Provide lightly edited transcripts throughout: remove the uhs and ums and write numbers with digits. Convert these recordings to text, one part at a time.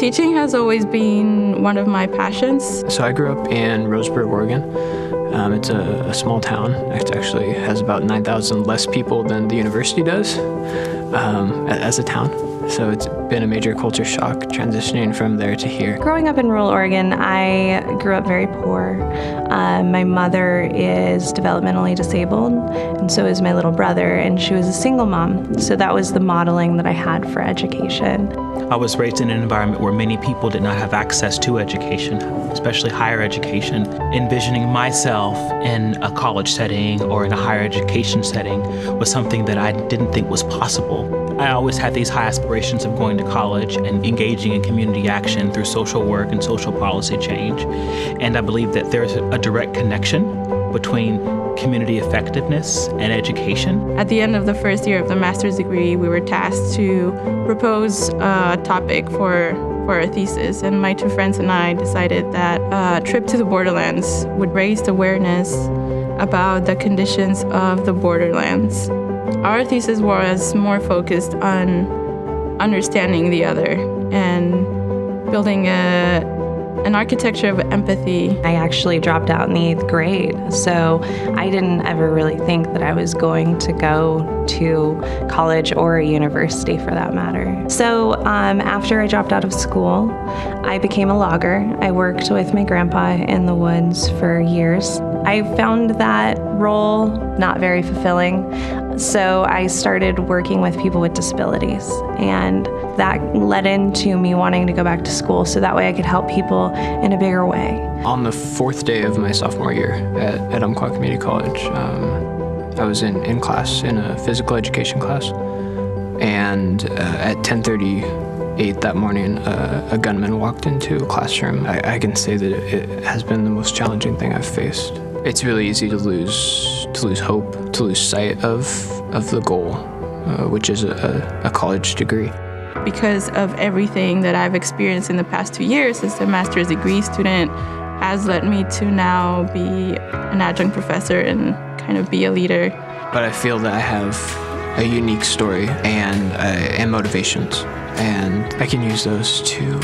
Teaching has always been one of my passions. So I grew up in Roseburg, Oregon. It's a small town. It actually has about 9,000 less people than the university does as a town. So it's been a major culture shock transitioning from there to here. Growing up in rural Oregon, I grew up very poor. My mother is developmentally disabled, and so is my little brother, and she was a single mom. So that was the modeling that I had for education. I was raised in an environment where many people did not have access to education, especially higher education. Envisioning myself in a college setting or in a higher education setting was something that I didn't think was possible. I always had these high aspirations of going to college and engaging in community action through social work and social policy change. And I believe that there's a direct connection between community effectiveness and education. At the end of the first year of the master's degree, we were tasked to propose a topic for our thesis, and my two friends and I decided that a trip to the borderlands would raise awareness about the conditions of the borderlands. Our thesis was more focused on understanding the other and building an architecture of empathy. I actually dropped out in the 8th grade, so I didn't ever really think that I was going to go to college or a university for that matter. So after I dropped out of school, I became a logger. I worked with my grandpa in the woods for years. I found that role not very fulfilling, so I started working with people with disabilities, and that led into me wanting to go back to school so that way I could help people in a bigger way. On the 4th day of my sophomore year at Umpqua Community College, I was in class, in a physical education class, and at 10:38 that morning, a gunman walked into a classroom. I can say that it has been the most challenging thing I've faced. It's really easy to lose hope, to lose sight of the goal, which is a college degree. Because of everything that I've experienced in the past 2 years as a master's degree student has led me to now be an adjunct professor and kind of be a leader. But I feel that I have a unique story and motivations, and I can use those to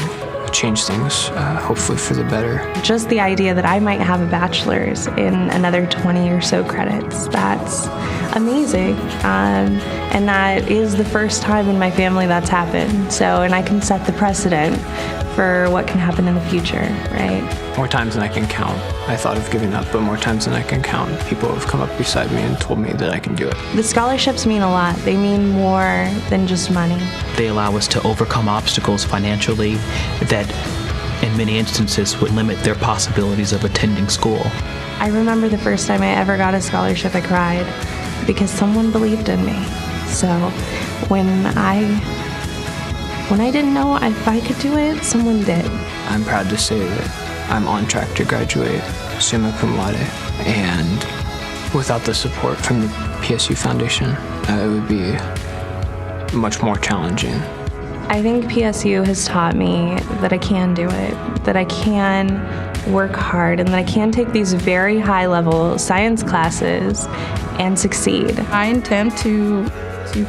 change things, hopefully for the better. Just the idea that I might have a bachelor's in another 20 or so credits, that's amazing. And that is the first time in my family that's happened. So, and I can set the precedent for what can happen in the future, right? More times than I can count, I thought of giving up, but more times than I can count, people have come up beside me and told me that I can do it. The scholarships mean a lot. They mean more than just money. They allow us to overcome obstacles financially that in many instances would limit their possibilities of attending school. I remember the first time I ever got a scholarship, I cried because someone believed in me. So when I didn't know if I could do it, someone did. I'm proud to say that I'm on track to graduate summa cum laude, and without the support from the PSU Foundation, it would be much more challenging. I think PSU has taught me that I can do it, that I can work hard, and that I can take these very high-level science classes and succeed. I intend to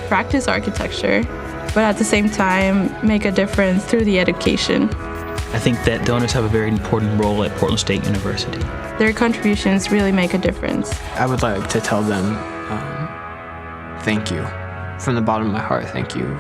practice architecture, but at the same time make a difference through the education. I think that donors have a very important role at Portland State University. Their contributions really make a difference. I would like to tell them thank you. From the bottom of my heart, thank you